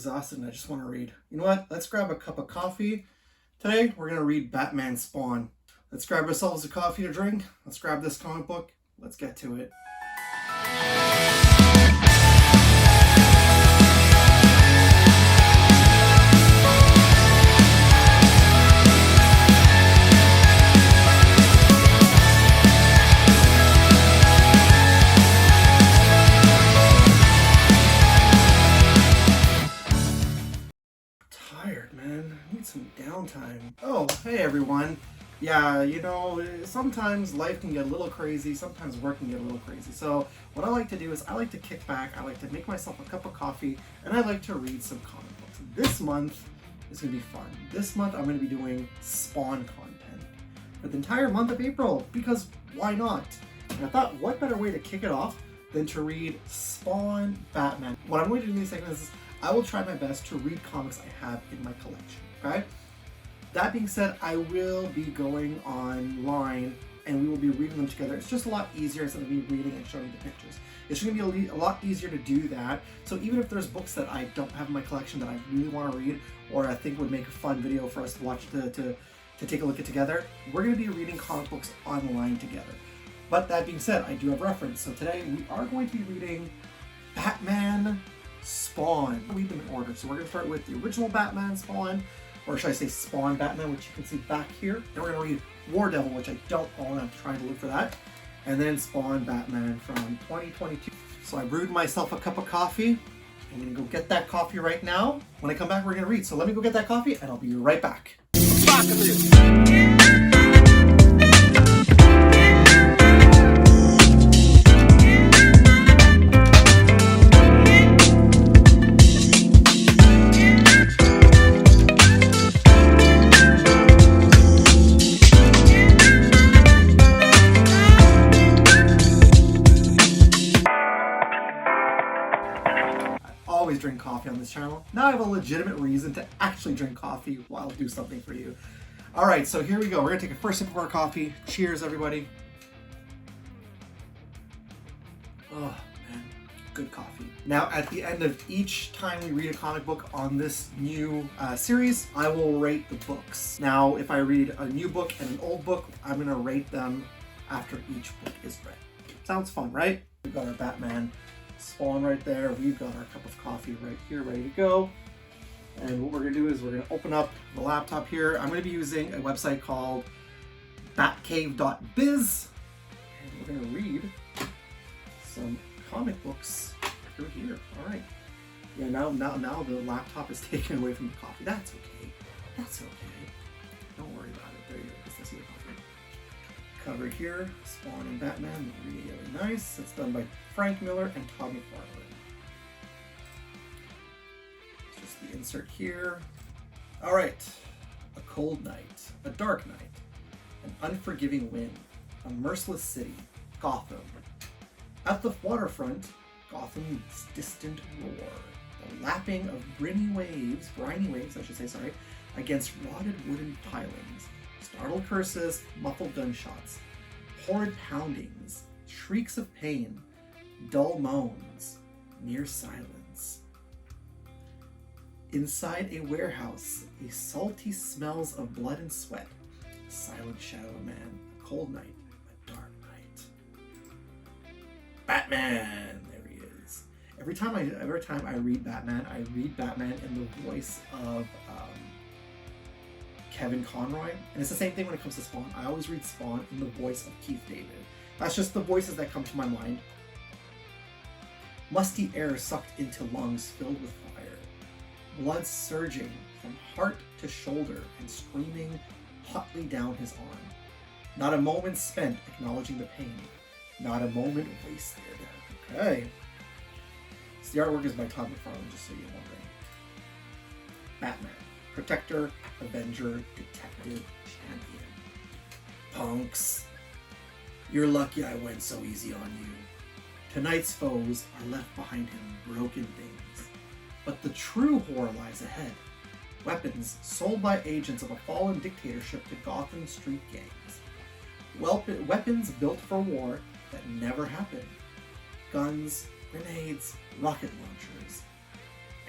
exhausted and I just want to read. You know what? Let's grab a cup of coffee. Today, we're going to read Batman Spawn. Let's grab ourselves a coffee to drink. Let's grab this comic book. Let's get to it. Tired, man. I need some downtime. Oh, hey everyone. Yeah, you know, sometimes life can get a little crazy, sometimes work can get a little crazy. So what I like to do is I like to kick back, I like to make myself a cup of coffee, and I like to read some comic books. This month is going to be fun. This month I'm going to be doing Spawn content for the entire month of April, because why not? And I thought, what better way to kick it off than to read Spawn Batman. What I'm going to do in these segments is I will try my best to read comics I have in my collection, okay? That being said, I will be going online and we will be reading them together. It's just a lot easier instead of me reading and showing the pictures. It's going to be a lot easier to do that. So even if there's books that I don't have in my collection that I really want to read, or I think would make a fun video for us to watch to take a look at together, we're going to be reading comic books online together. But that being said, I do have reference. So today we are going to be reading Batman Spawn. I'll read them in order. So we're going to start with the original Batman Spawn, or should I say Spawn Batman, which you can see back here. Then we're going to read War Devil, which I don't own. I'm trying to look for that. And then Spawn Batman from 2022. So I brewed myself a cup of coffee. I'm going to go get that coffee right now. When I come back, we're going to read. So let me go get that coffee and I'll be right back. Drink coffee on this channel. Now I have a legitimate reason to actually drink coffee while I do something for you. All right, so here we go. We're gonna take a first sip of our coffee. Cheers, everybody. Oh man, good coffee. Now at the end of each time we read a comic book on this new series, I will rate the books. Now if I read a new book and an old book, I'm gonna rate them after each book is read. Sounds fun, right? We've got our Batman Spawn right there. We've got our cup of coffee right here ready to go. And what we're going to do is we're going to open up the laptop here. I'm going to be using a website called batcave.biz. And we're going to read some comic books through here. All right. Yeah, now the laptop is taken away from the coffee. That's okay. That's okay. Don't worry about it. There you go. Let's see the coffee. Cover here, Spawn and Batman, really, really nice. It's done by Frank Miller and Todd McFarlane. Just the insert here. All right, a cold night, a dark night, an unforgiving wind, a merciless city, Gotham. At the waterfront, Gotham's distant roar, the lapping of briny waves, against rotted wooden pilings. Startled curses, muffled gunshots, horrid poundings, shrieks of pain, dull moans, mere silence. Inside a warehouse, a salty smells of blood and sweat, a silent shadow of man, a cold night, a dark night. Batman! There he is. Every time I read Batman in the voice of Kevin Conroy, and it's the same thing when it comes to Spawn. I always read Spawn in the voice of Keith David. That's just the voices that come to my mind. Musty air sucked into lungs filled with fire, blood surging from heart to shoulder and streaming hotly down his arm. Not a moment spent acknowledging the pain, not a moment wasted. Okay. So the artwork is by Todd McFarlane, just so you're wondering. Batman. Protector, Avenger, Detective, Champion. Punks. You're lucky I went so easy on you. Tonight's foes are left behind him, broken things. But the true horror lies ahead. Weapons sold by agents of a fallen dictatorship to Gotham street gangs. Weapons built for war that never happened. Guns, grenades, rocket launchers.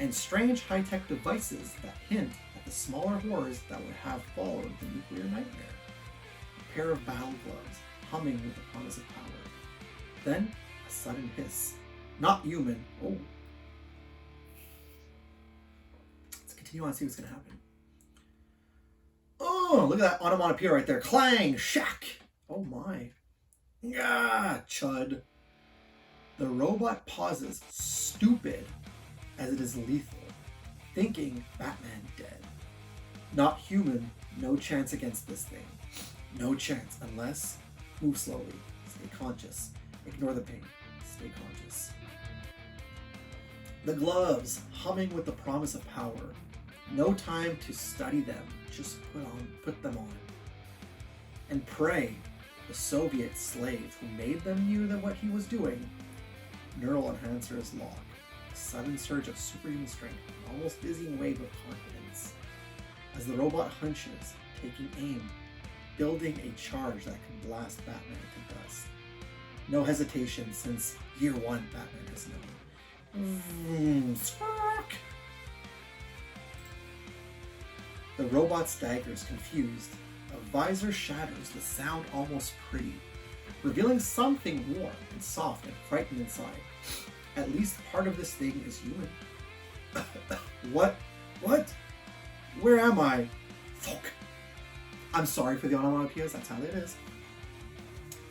and strange high-tech devices that hint at the smaller horrors that would have followed the nuclear nightmare. A pair of battle gloves humming with the promise of power. Then, a sudden hiss. Not human. Oh. Let's continue on and see what's going to happen. Oh, look at that onomatopoeia right there. Clang! Shack! Oh my. Ah, chud. The robot pauses, stupid, as it is lethal, thinking Batman dead. Not human, no chance against this thing. No chance, unless move slowly, stay conscious, ignore the pain, stay conscious. The gloves, humming with the promise of power. No time to study them, just put them on. And pray the Soviet slave who made them knew that what he was doing. Neural enhancer is locked. A sudden surge of superhuman strength, an almost dizzying wave of confidence. As the robot hunches, taking aim, building a charge that can blast Batman to dust. No hesitation since year one Batman has known. Spark! The robot staggers, confused. A visor shatters, the sound almost pretty, revealing something warm and soft and frightened inside. At least part of this thing is human. What? What? Where am I? Fuck. I'm sorry for the onomatopoeias, that's how it is.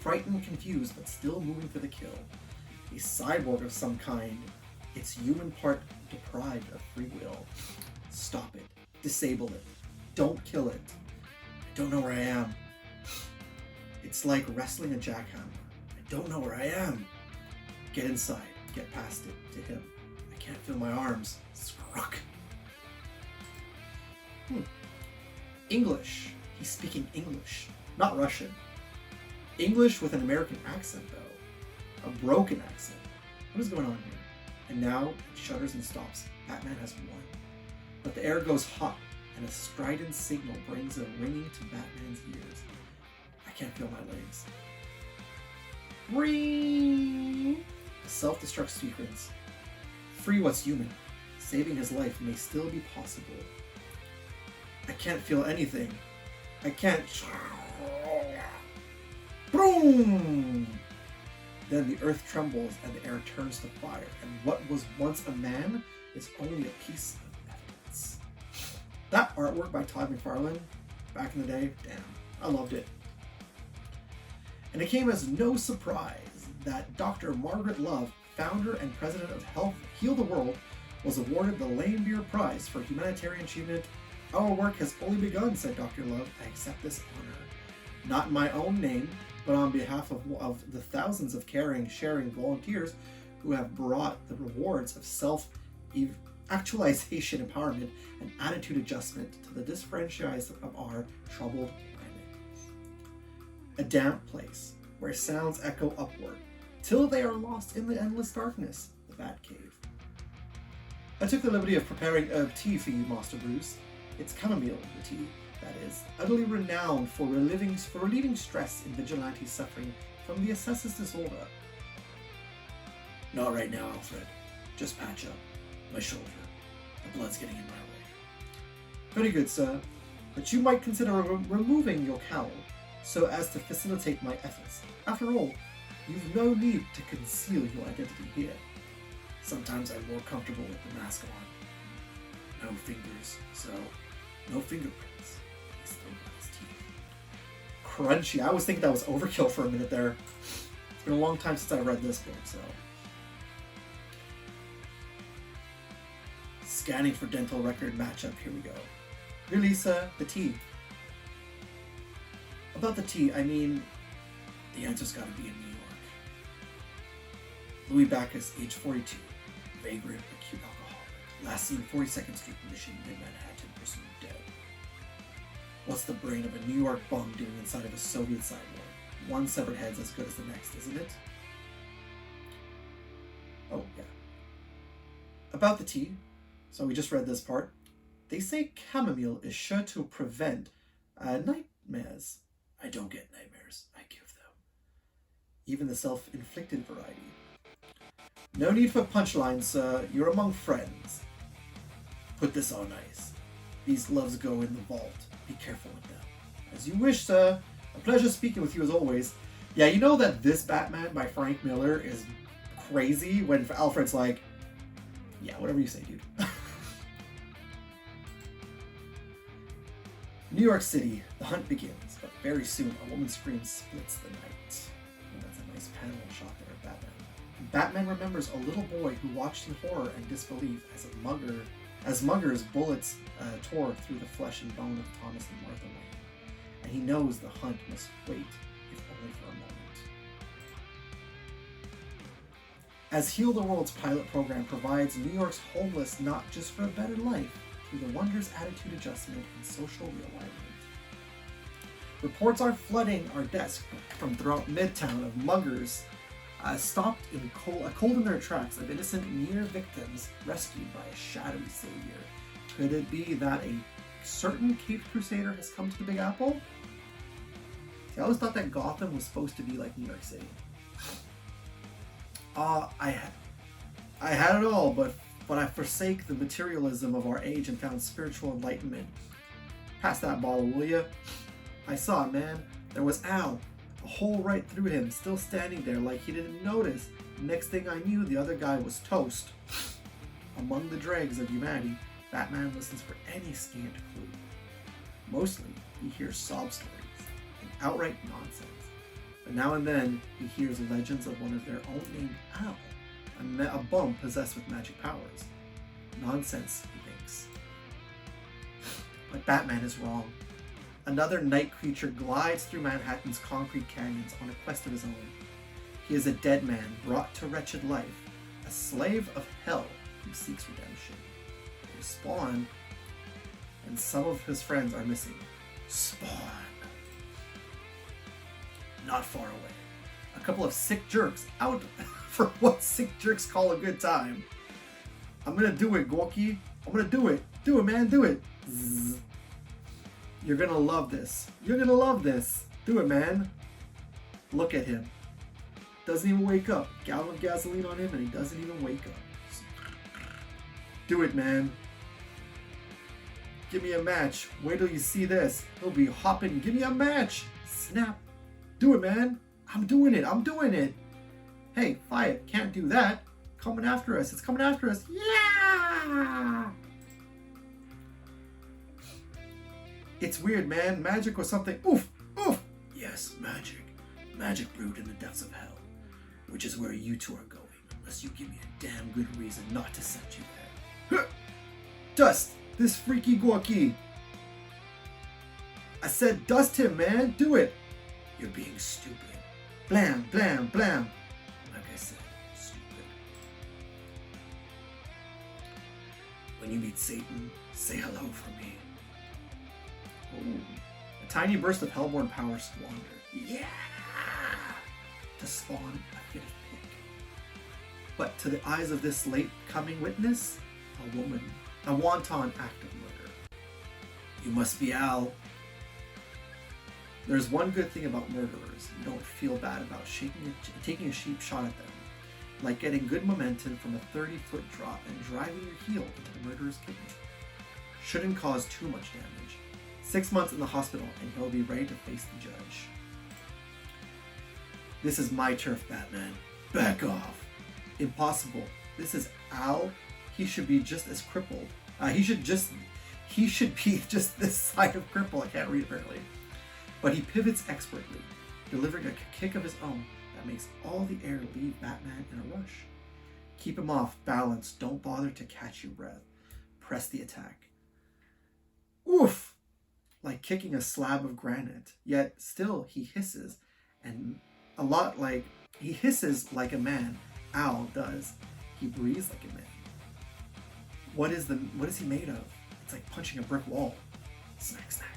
Frightened, confused, but still moving for the kill. A cyborg of some kind. Its human part deprived of free will. Stop it. Disable it. Don't kill it. I don't know where I am. It's like wrestling a jackhammer. I don't know where I am. Get inside. Get past it. To him. I can't feel my arms. Scruck. English. He's speaking English. Not Russian. English with an American accent, though. A broken accent. What is going on here? And now it shudders and stops. Batman has won. But the air goes hot, and a strident signal brings a ringing to Batman's ears. I can't feel my legs. Ring! A self-destruct sequence. Free what's human. Saving his life may still be possible. I can't feel anything. I can't... Boom! Then the earth trembles and the air turns to fire, and what was once a man is only a piece of evidence. That artwork by Todd McFarlane, back in the day, damn, I loved it. And it came as no surprise that Dr. Margaret Love, founder and president of Help Heal the World, was awarded the Lane Beer Prize for Humanitarian Achievement. Our work has only begun, said Dr. Love. I accept this honor. Not in my own name, but on behalf of the thousands of caring, sharing volunteers who have brought the rewards of self-actualization, empowerment, and attitude adjustment to the disenfranchised of our troubled planet. A damp place where sounds echo upward till they are lost in the endless darkness, the Batcave. I took the liberty of preparing a tea for you, Master Bruce. It's chamomile, the tea, that is, utterly renowned for relieving stress in vigilante suffering from the Assess's disorder. Not right now, Alfred. Just patch up. My shoulder. The blood's getting in my way. Very good, sir. But you might consider removing your cowl so as to facilitate my efforts. After all, you've no need to conceal your identity here. Sometimes I'm more comfortable with the mask on. No fingers, so no fingerprints. He's still got his teeth. Crunchy. I was thinking that was overkill for a minute there. It's been a long time since I read this book, so. Scanning for dental record matchup. Here we go. Really, sir? The tea. About the tea, I mean, the answer's gotta be in New York. Louis Bacchus, age 42. Vagrant, acute alcoholic. Last seen 42nd Street, Mission, mid-Manhattan, presumed dead. What's the brain of a New York bum doing inside of a Soviet cyborg? One severed head's as good as the next, isn't it? Oh, yeah. About the tea. So we just read this part. They say chamomile is sure to prevent nightmares. I don't get nightmares. I give them. Even the self-inflicted variety. No need for punchlines, sir. You're among friends. Put this on ice. These gloves go in the vault. Be careful with them. As you wish, sir. A pleasure speaking with you as always. Yeah, you know that this Batman by Frank Miller is crazy when Alfred's like, yeah, whatever you say, dude. New York City, the hunt begins, but very soon a woman's scream splits the night. And that's a nice panel shot there of Batman. Batman remembers a little boy who watched in horror and disbelief as Mugger's bullets tore through the flesh and bone of Thomas and Martha Wayne. And he knows the hunt must wait, if only for a moment. As Heal the World's pilot program provides New York's homeless not just for a better life, through the wonders attitude adjustment and social realignment. Reports are flooding our desk from throughout Midtown of muggers stopped in cold in their tracks of innocent near victims rescued by a shadowy savior. Could it be that a certain Caped Crusader has come to the Big Apple? See, I always thought that Gotham was supposed to be like New York City. I had it all, but I forsake the materialism of our age and found spiritual enlightenment. Pass that bottle, will ya? I saw it, man. There was Al. A hole right through him, still standing there like he didn't notice. Next thing I knew, the other guy was toast. Among the dregs of humanity, Batman listens for any scant clue. Mostly, he hears sob stories and outright nonsense. But now and then, he hears legends of one of their own named Al. A bum possessed with magic powers. Nonsense, he thinks. But Batman is wrong. Another night creature glides through Manhattan's concrete canyons on a quest of his own. He is a dead man brought to wretched life, a slave of hell who seeks redemption. There's Spawn, and some of his friends are missing. Spawn. Not far away. A couple of sick jerks out for what sick jerks call a good time. I'm gonna do it, Gorky. I'm gonna do it. Do it, man. Do it. Zzz. You're gonna love this. You're gonna love this. Do it, man. Look at him. Doesn't even wake up. Gallon of gasoline on him and he doesn't even wake up. Do it, man. Give me a match. Wait till you see this. He'll be hopping. Give me a match. Snap. Do it, man. I'm doing it. I'm doing it. Hey, Fiat, can't do that. Coming after us. It's coming after us. Yeah! It's weird, man. Magic was something. Oof! Oof! Yes, magic. Magic brewed in the depths of hell. Which is where you two are going, unless you give me a damn good reason not to send you there. Dust! This freaky Gorky! I said dust him, man! Do it! You're being stupid. Blam, blam, blam. Like I said, stupid. When you meet Satan, say hello for me. Ooh. A tiny burst of hellborn power squandered. Yeah! To spawn a fit of pig. But to the eyes of this late-coming witness, a woman, a wanton act of murder. You must be Al. There's one good thing about murderers. You don't feel bad about taking a cheap shot at them. Like getting good momentum from a 30-foot drop and driving your heel into the murderer's kidney. Shouldn't cause too much damage. 6 months in the hospital and he'll be ready to face the judge. This is my turf, Batman. Back off. Impossible. This is Al. He should be just as crippled. He should be just this side of cripple. I can't read apparently. But he pivots expertly, delivering a kick of his own that makes all the air leave Batman in a rush. Keep him off balance. Don't bother to catch your breath. Press the attack. Oof! Like kicking a slab of granite. Yet still he hisses, and a lot like he hisses like a man. Al does. He breathes like a man. What is he made of? It's like punching a brick wall. Snack, snack.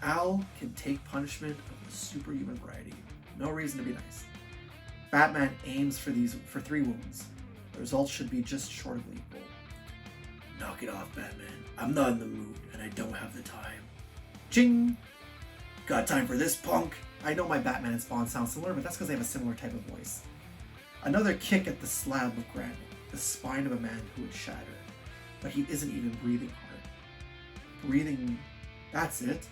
Al can take punishment of the superhuman variety. No reason to be nice. Batman aims for 3 wounds. The results should be just short of lethal. Knock it off, Batman. I'm not in the mood, and I don't have the time. Ching! Got time for this, punk? I know my Batman and Spawn sound similar, but that's because they have a similar type of voice. Another kick at the slab of granite, the spine of a man who would shatter. but he isn't even breathing hard. Breathing, that's it.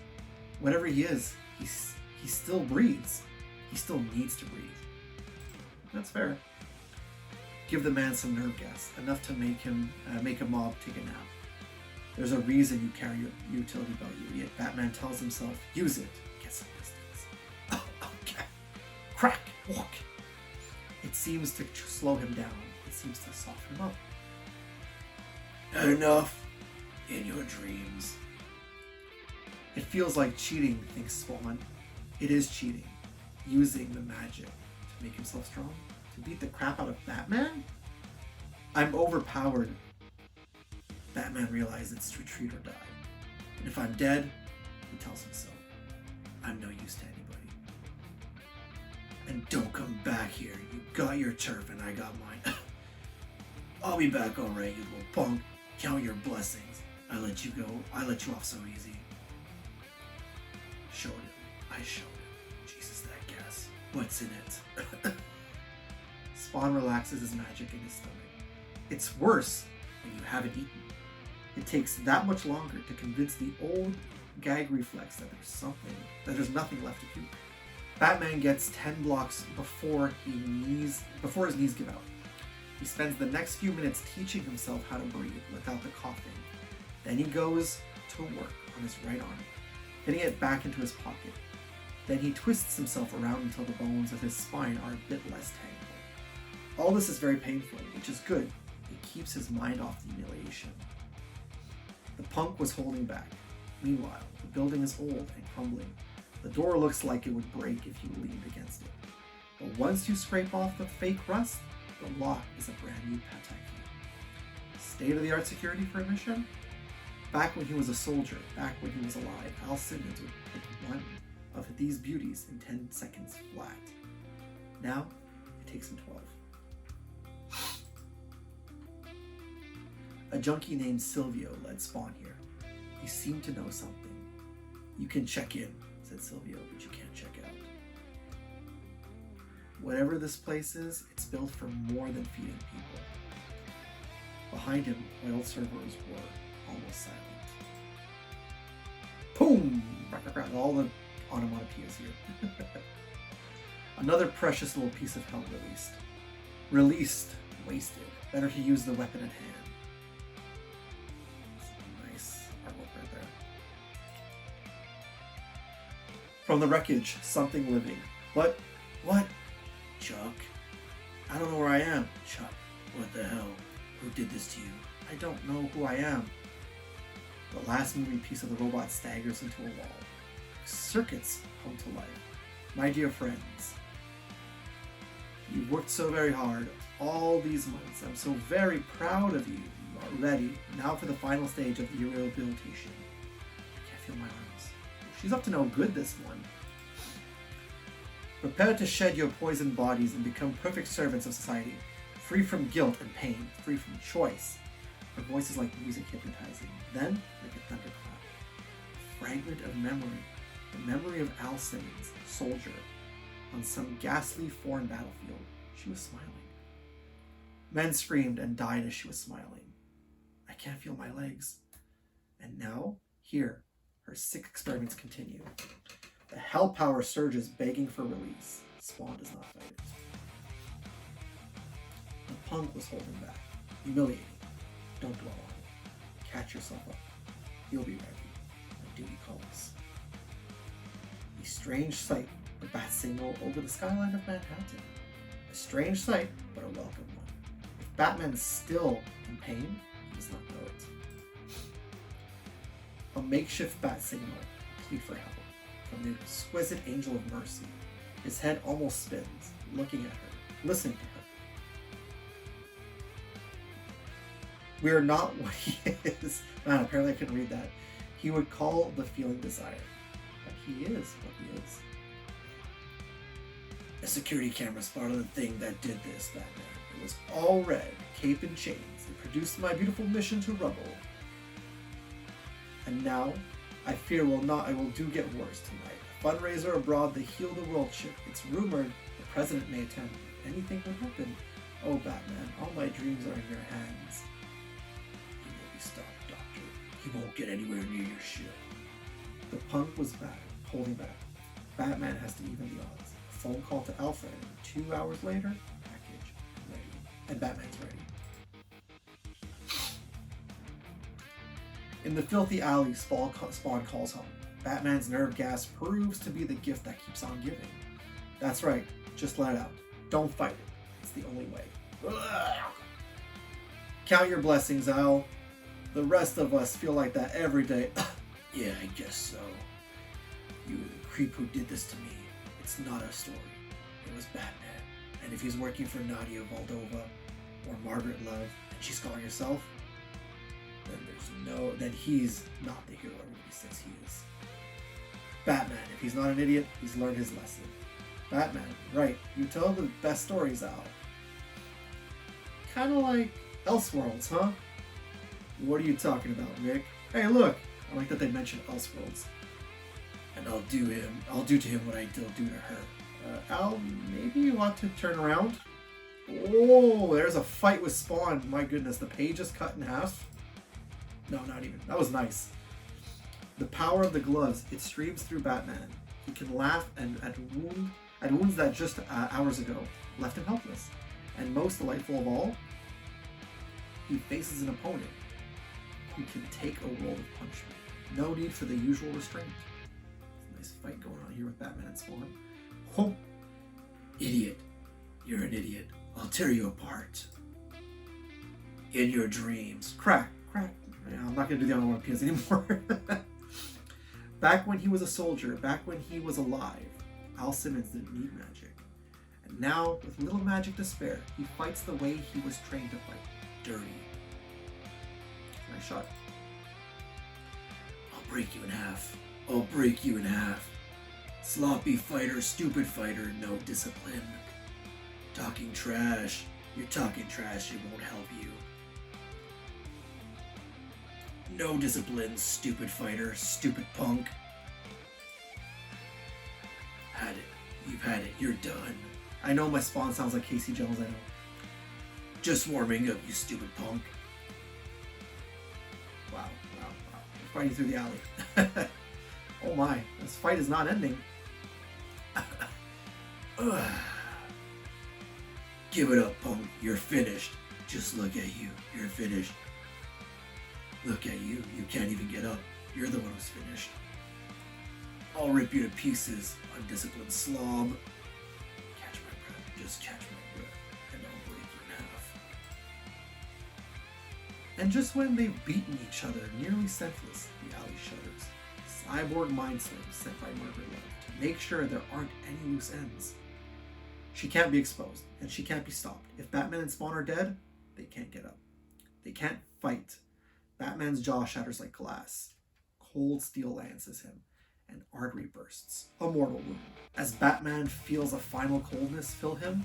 Whatever he is, he still breathes. He still needs to breathe. That's fair. Give the man some nerve gas, enough to make a mob take a nap. There's a reason you carry your utility belt, you idiot. Batman tells himself, use it. Get some distance. Oh, okay. Crack, walk. It seems to slow him down. It seems to soften him up. Not enough in your dreams. It feels like cheating, thinks Spawn. It is cheating. Using the magic to make himself strong. To beat the crap out of Batman? I'm overpowered. Batman realizes it's to retreat or die. And if I'm dead, he tells himself, I'm no use to anybody. And don't come back here. You got your turf and I got mine. I'll be back alright, you little punk. Count your blessings. I let you go. I let you off so easy. Showed him. I showed him. Jesus, that gas. What's in it? Spawn relaxes his magic in his stomach. It's worse when you haven't eaten. It takes that much longer to convince the old gag reflex that there's nothing left to puke. Batman gets 10 blocks before his knees give out. He spends the next few minutes teaching himself how to breathe without the coughing. Then he goes to work on his right arm, getting it back into his pocket. Then he twists himself around until the bones of his spine are a bit less tangled. All this is very painful, which is good. It keeps his mind off the humiliation. The punk was holding back. Meanwhile, the building is old and crumbling. The door looks like it would break if you leaned against it. But once you scrape off the fake rust, the lock is a brand new Patek key. State-of-the-art security for a mission? Back when he was a soldier, back when he was alive, Al Simmons would pick one of these beauties in 10 seconds flat. Now, it takes him 12. A junkie named Silvio led Spawn here. He seemed to know something. You can check in, said Silvio, but you can't check out. Whatever this place is, it's built for more than feeding people. Behind him, oil servers were almost silent. Boom! All the onomatopoeias here. Another precious little piece of help released. Released, wasted. Better to use the weapon at hand. Nice artwork right there. From the wreckage, something living. What? Chuck? I don't know where I am. Chuck, what the hell? Who did this to you? I don't know who I am. The last moving piece of the robot staggers into a wall. Circuits come to life. My dear friends, you've worked so very hard all these months. I'm so very proud of you. You are ready now for the final stage of the rehabilitation. I can't feel my arms. She's up to no good, this one. Prepare to shed your poisoned bodies and become perfect servants of society, free from guilt and pain, free from choice. Her voice is like music hypnotizing. Then, like a thunderclap, a fragment of memory, the memory of Al Simmons, soldier, on some ghastly foreign battlefield. She was smiling. Men screamed and died as she was smiling. I can't feel my legs. And now, here, her sick experiments continue. The hell power surges, begging for release. Spawn does not fight it. The punk was holding back. Humiliating. Don't dwell on it. Catch yourself up. You'll be ready. My duty calls. A strange sight, the bat signal over the skyline of Manhattan. A strange sight, but a welcome one. If Batman is still in pain, he does not know it. A makeshift bat signal, a plea for help. From the exquisite angel of mercy. His head almost spins, looking at her, listening to her. We are not what he is. Man, apparently I couldn't read that. He would call the feeling desire. But he is what he is. A security camera spotted the thing that did this, Batman. It was all red, cape and chains. It produced my beautiful mission to rubble. And now, I fear I will do get worse tonight. A fundraiser abroad, the Heal the World ship. It's rumored the president may attend. Anything could happen. Oh, Batman, all my dreams are in your hands. You will be He won't get anywhere near your ship. The punk was back, holding back. Batman has to even the odds. A phone call to Alfred, and 2 hours later, package ready. And Batman's ready. In the filthy alley, Spawn calls home. Batman's nerve gas proves to be the gift that keeps on giving. That's right, just let it out. Don't fight it. It's the only way. Ugh. Count your blessings, Al. The rest of us feel like that every day. Yeah, I guess so. You were the creep who did this to me. It's not a story. It was Batman. And if he's working for Nadia Moldova or Margaret Love, and she's calling herself, then he's not the hero everybody says he is. Batman, if he's not an idiot, he's learned his lesson. Batman, right, you tell the best stories, Al. Kinda like Elseworlds, huh? What are you talking about, Rick? Hey, look! I like that they mentioned Elseworlds. And I'll do to him what I do to her. Al, maybe you ought to turn around? Oh, there's a fight with Spawn. My goodness, the page is cut in half. No, not even. That was nice. The power of the gloves, it streams through Batman. He can laugh at wounds that just hours ago left him helpless. And most delightful of all, he faces an opponent who can take a world of punishment. No need for the usual restraint. There's a nice fight going on here with Batman and Spawn. Oh, idiot. You're an idiot. I'll tear you apart. In your dreams. Crack. Yeah, I'm not going to do the onomatopoeias anymore. Back when he was a soldier, back when he was alive, Al Simmons didn't need magic. And now, with little magic to spare, he fights the way he was trained to fight. Dirty. Nice shot. I'll break you in half. I'll break you in half. Sloppy fighter, stupid fighter, no discipline. Talking trash. You're talking trash, it won't help you. No discipline, stupid fighter, stupid punk. Had it. You've had it. You're done. I know my Spawn sounds like Casey Jones, I know. Just warming up, you stupid punk. Wow. We're fighting through the alley. Oh my, this fight is not ending. Give it up, punk. You're finished. Just look at you. You're finished. Look at you. You can't even get up. You're the one who's finished. I'll rip you to pieces, undisciplined slob. Catch my breath. Just catch my breath. And I'll break you in half. And just when they've beaten each other, nearly senseless, the alley shudders. Cyborg mind slave sent by Margaret Love to make sure there aren't any loose ends. She can't be exposed, and she can't be stopped. If Batman and Spawn are dead, they can't get up. They can't fight. Batman's jaw shatters like glass. Cold steel lances him, and artery bursts, a mortal wound. As Batman feels a final coldness fill him,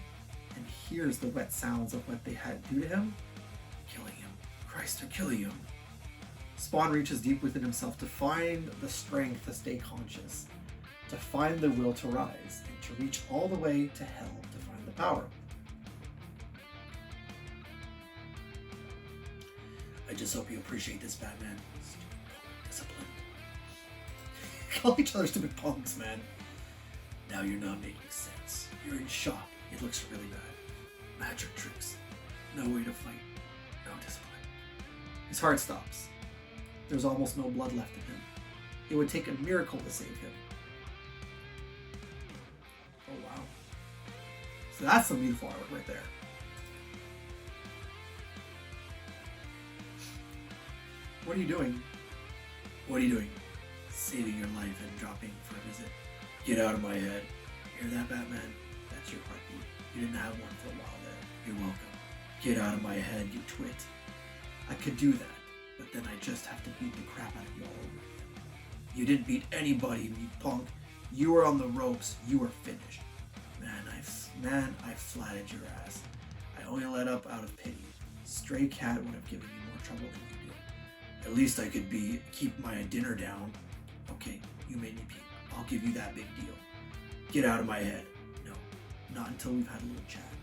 and hears the wet sounds of what they had do to him, killing him. Christ, they're killing him. Spawn reaches deep within himself to find the strength to stay conscious, to find the will to rise, and to reach all the way to hell to find the power. I just hope you appreciate this, Batman. Stupid punk discipline. Call each other stupid punks, man. Now you're not making sense. You're in shock. It looks really bad. Magic tricks. No way to fight. No discipline. His heart stops. There's almost no blood left in him. It would take a miracle to save him. Oh wow. So that's some beautiful artwork right there. What are you doing? What are you doing? Saving your life and dropping for a visit. Get out of my head. Hear that, Batman? That's your heartbeat. You didn't have one for a while there. You're welcome. Get out of my head, you twit. I could do that, but then I just have to beat the crap out of you all over again. You didn't beat anybody, you punk. You were on the ropes. You were finished. Man, I flattened your ass. I only let up out of pity. Stray Cat would have given you more trouble than you did. At least I could keep my dinner down. Okay, you made me pee. I'll give you that big deal. Get out of my head. No, not until we've had a little chat.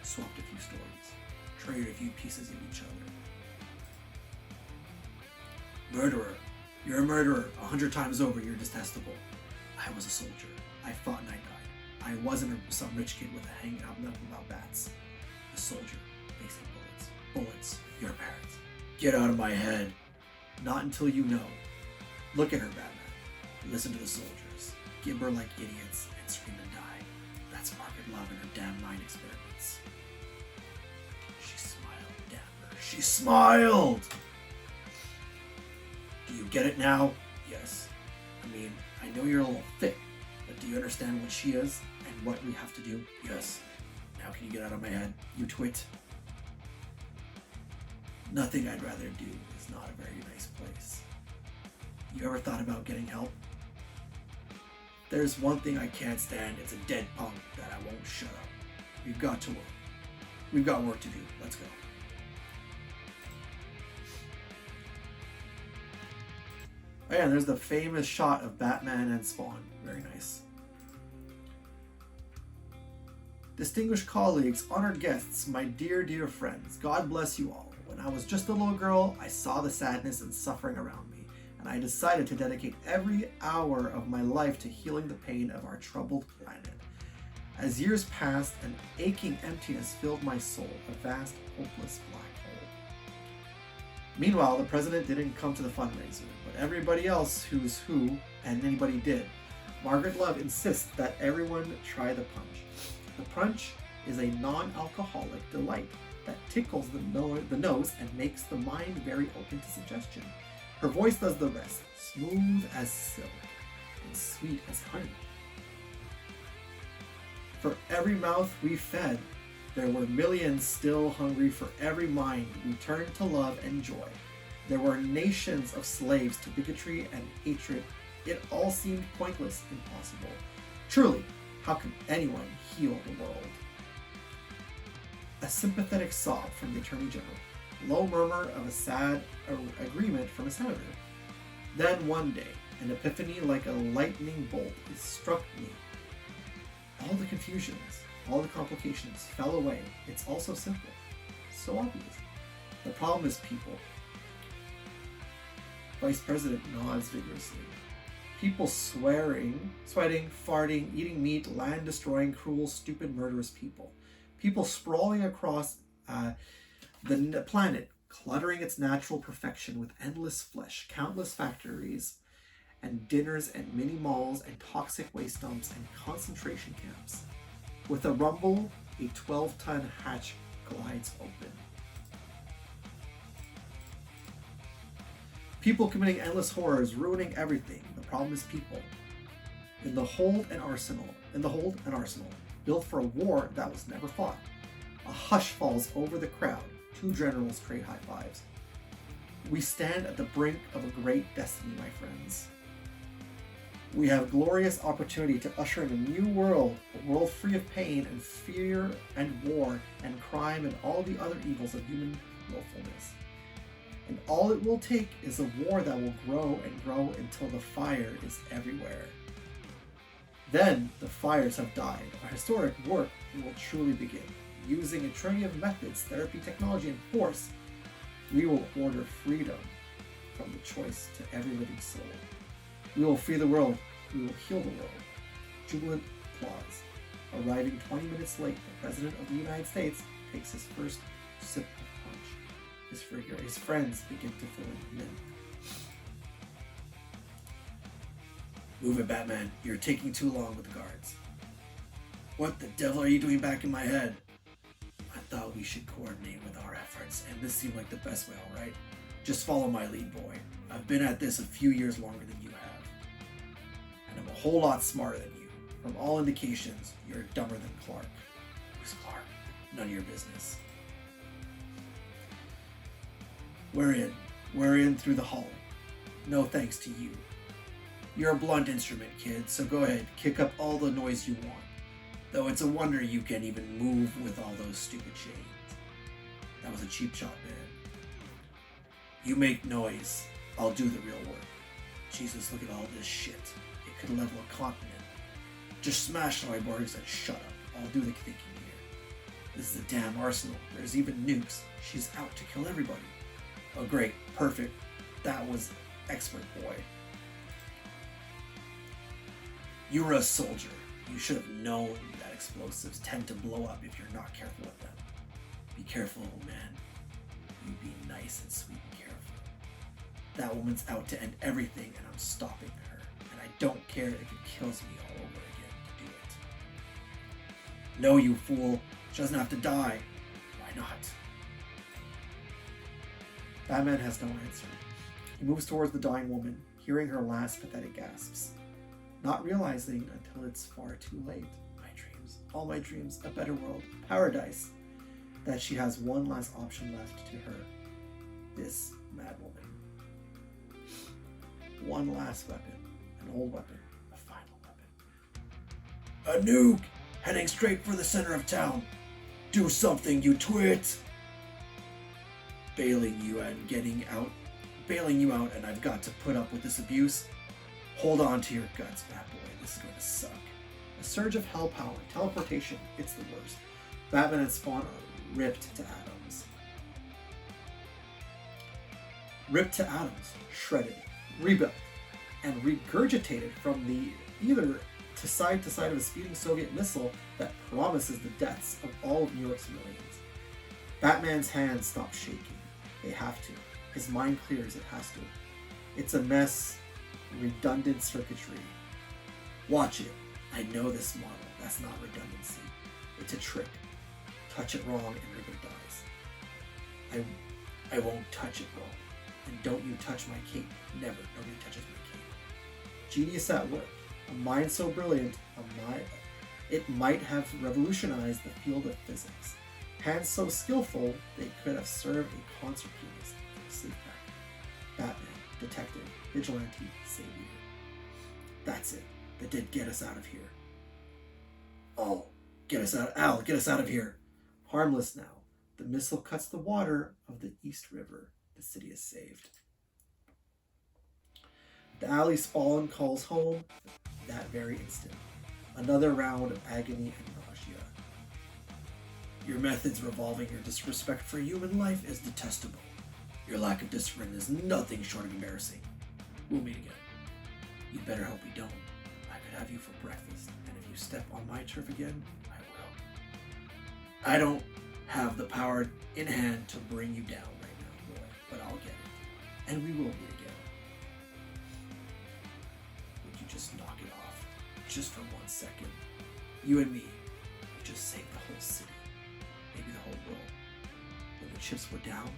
Swapped a few stories. Traded a few pieces of each other. Murderer. You're a murderer. 100 times over, you're detestable. I was a soldier. I fought and I died. I wasn't some rich kid with a hang out nothing about bats. A soldier facing bullets. Bullets. Your parents. Get out of my head. Not until you know. Look at her, Batman. Listen to the soldiers. Gibber like idiots and scream and die. That's Margaret Love and her damn mind experiments. She smiled, damn her. She smiled! Do you get it now? Yes. I mean, I know you're a little thick, but do you understand what she is and what we have to do? Yes. Now can you get out of my head, you twit? Nothing I'd rather do is not a very nice place. You ever thought about getting help? There's one thing I can't stand, it's a dead punk that I won't shut up. We've got to work. We've got work to do. Let's go. Oh yeah, there's the famous shot of Batman and Spawn. Very nice. Distinguished colleagues, honored guests, my dear, dear friends, God bless you all. When I was just a little girl, I saw the sadness and suffering around me, and I decided to dedicate every hour of my life to healing the pain of our troubled planet. As years passed, an aching emptiness filled my soul, a vast, hopeless black hole. Meanwhile, the president didn't come to the fundraiser, but everybody else who's who, and anybody did. Margaret Love insists that everyone try the punch. The punch is a non-alcoholic delight that tickles the nose and makes the mind very open to suggestion. Her voice does the rest, smooth as silk and sweet as honey. For every mouth we fed, there were millions still hungry. For every mind we turned to love and joy. There were nations of slaves to bigotry and hatred. It all seemed pointless, impossible. Truly, how could anyone heal the world? A sympathetic sob from the Attorney General. Low murmur of a sad agreement from a senator. Then one day, an epiphany like a lightning bolt struck me. All the confusions, all the complications fell away. It's all so simple, so obvious. The problem is people. Vice President nods vigorously. People sweating, sweating, farting, eating meat, land-destroying, cruel, stupid, murderous people. People sprawling across the planet, cluttering its natural perfection with endless flesh, countless factories and dinners and mini malls and toxic waste dumps and concentration camps. With a rumble, a 12-ton hatch glides open. People committing endless horrors, ruining everything. The problem is people. In the hold an arsenal, built for a war that was never fought. A hush falls over the crowd. Two generals trade high fives. We stand at the brink of a great destiny, my friends. We have glorious opportunity to usher in a new world, a world free of pain and fear and war and crime and all the other evils of human willfulness. And all it will take is a war that will grow and grow until the fire is everywhere. Then the fires have died. Our historic work will truly begin. Using a trinity of methods, therapy, technology, and force, we will order freedom from the choice to every living soul. We will free the world. We will heal the world. Jubilant applause. Arriving 20 minutes late, the President of the United States takes his first sip of punch. His friends begin to fill in men. Move it, Batman. You're taking too long with the guards. What the devil are you doing back in my head? I thought we should coordinate with our efforts, and this seemed like the best way, all right? Just follow my lead, boy. I've been at this a few years longer than you have. And I'm a whole lot smarter than you. From all indications, you're dumber than Clark. Who's Clark? None of your business. We're in. We're in through the hall. No thanks to you. You're a blunt instrument, kid, so go ahead, kick up all the noise you want. Though it's a wonder you can even move with all those stupid chains. That was a cheap shot, man. You make noise, I'll do the real work. Jesus, look at all this shit. It could level a continent. Just smash cyborgs and shut up. I'll do the thinking here. This is a damn arsenal. There's even nukes. She's out to kill everybody. Oh great, perfect. That was expert, boy. You were a soldier. You should have known that explosives tend to blow up if you're not careful with them. Be careful, old man. You be nice and sweet and careful. That woman's out to end everything, and I'm stopping her. And I don't care if it kills me all over again to do it. No, you fool. She doesn't have to die. Why not? Batman has no answer. He moves towards the dying woman, hearing her last pathetic gasps, not realizing until it's far too late. My dreams, all my dreams, a better world, paradise, that she has one last option left to her. This mad woman. One last weapon, an old weapon, a final weapon. A nuke! Heading straight for the center of town. Do something, you twit! Bailing you out, and I've got to put up with this abuse. Hold on to your guts, bad boy. This is going to suck. A surge of hell power, teleportation, it's the worst. Batman and Spawn are ripped to atoms. Ripped to atoms, shredded, rebuilt, and regurgitated from the either to side of a speeding Soviet missile that promises the deaths of all of New York's millions. Batman's hands stop shaking. They have to. His mind clears, it has to. It's a mess, redundant circuitry. Watch it. I know this model. That's not redundancy. It's a trick. Touch it wrong and Ribbon dies. I won't touch it wrong. And don't you touch my cape. Never. Nobody touches my cape. Genius at work. A mind so brilliant, it might have revolutionized the field of physics. Hands so skillful, they could have served a concert pianist for a sleep pack. Batman, detective, vigilante, savior. That's it. That did get us out of here. Oh, get us out of here. Harmless now. The missile cuts the water of the East River. The city is saved. The alley Spawn calls home that very instant. Another round of agony and nausea. Your methods revolving your disrespect for human life is detestable. Your lack of discipline is nothing short of embarrassing. We'll meet again. You'd better hope we don't. I could have you for breakfast, and if you step on my turf again, I will. I don't have the power in hand to bring you down right now, boy, but I'll get it. And we will meet again. Would you just knock it off? Just for 1 second. You and me, we just saved the whole city. Maybe the whole world. When the chips were down,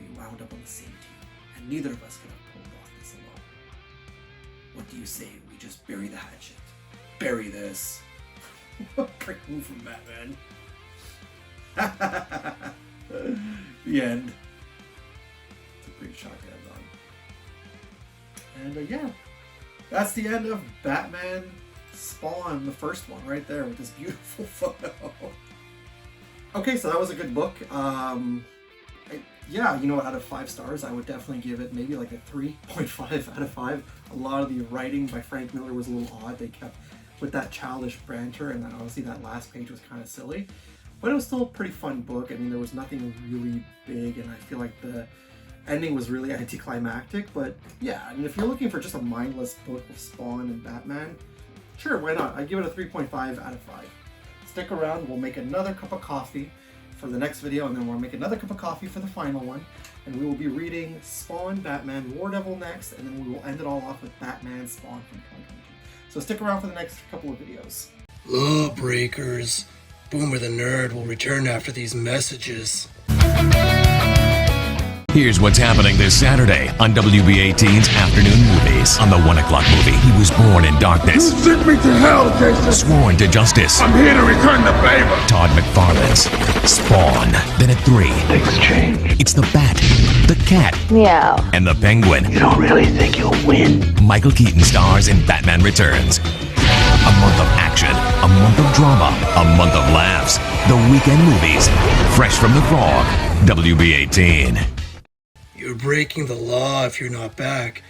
we wound up on the same team, and neither of us could have pulled off this alone. What do you say we just bury the hatchet? Bury this. What a prick move from Batman. The end. It's a great shot to end on. And yeah, that's the end of Batman Spawn, the first one, right there with this beautiful photo. Okay, so that was a good book. Yeah, you know, out of 5 stars, I would definitely give it maybe like a 3.5 out of 5. A lot of the writing by Frank Miller was a little odd. They kept with that childish banter, and then honestly that last page was kind of silly. But it was still a pretty fun book. I mean, there was nothing really big, and I feel like the ending was really anticlimactic. But yeah, I mean, if you're looking for just a mindless book of Spawn and Batman, sure, why not? I give it a 3.5 out of 5. Stick around, we'll make another cup of coffee for the next video, and then we'll make another cup of coffee for the final one. And we will be reading Spawn, Batman, War Devil next, and then we will end it all off with Batman Spawn from 2022. So stick around for the next couple of videos. Lawbreakers. Boomer the Nerd will return after these messages. Here's what's happening this Saturday on WB18's Afternoon Movies. On the 1 o'clock movie, he was born in darkness. You sent me to hell, Jason. Sworn to justice. I'm here to return the favor. Todd McFarlane's Spawn. Then at 3, Things change. it's the Bat, the Cat, Meow. and the Penguin. You don't really think you'll win? Michael Keaton stars in Batman Returns. A month of action, a month of drama, a month of laughs. The weekend movies, fresh from the Frog. WB18. You're breaking the law if you're not back.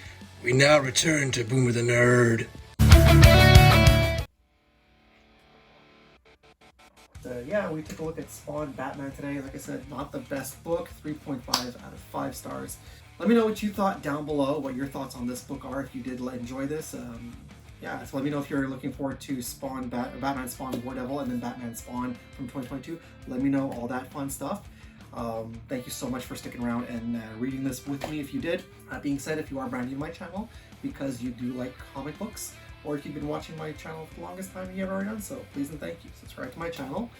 We now return to Boomer the Nerd. Yeah, we took a look at Spawn Batman today. Like I said, not the best book, 3.5 out of 5 stars. Let me know what you thought down below, what your thoughts on this book are, if you did enjoy this. Yeah, so let me know if you're looking forward to Batman Spawn War Devil and then Batman Spawn from 2022. Let me know all that fun stuff. Thank you so much for sticking around and reading this with me if you did. That being said, if you are brand new to my channel because you do like comic books, or if you've been watching my channel for the longest time and you haven't already done so, please and thank you. Subscribe to my channel.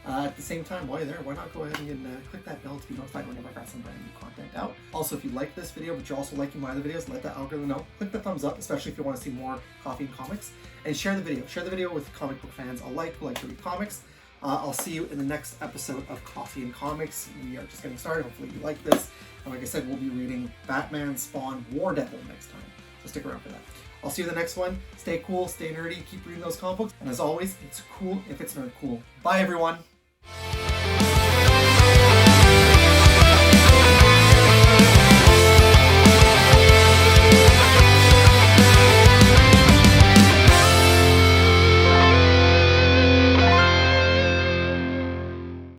At the same time, while you're there, why not go ahead and click that bell to be notified whenever I got some brand new content out. Also, if you like this video, but you're also liking my other videos, let the algorithm know. Click the thumbs up, especially if you want to see more Coffee and Comics. And share the video. Share the video with comic book fans alike who like to read comics. I'll see you in the next episode of Coffee and Comics. We are just getting started. Hopefully you like this. And like I said, we'll be reading Batman Spawn War Devil next time. So stick around for that. I'll see you in the next one. Stay cool, stay nerdy, keep reading those comic books. And as always, it's cool if it's nerd cool. Bye, everyone.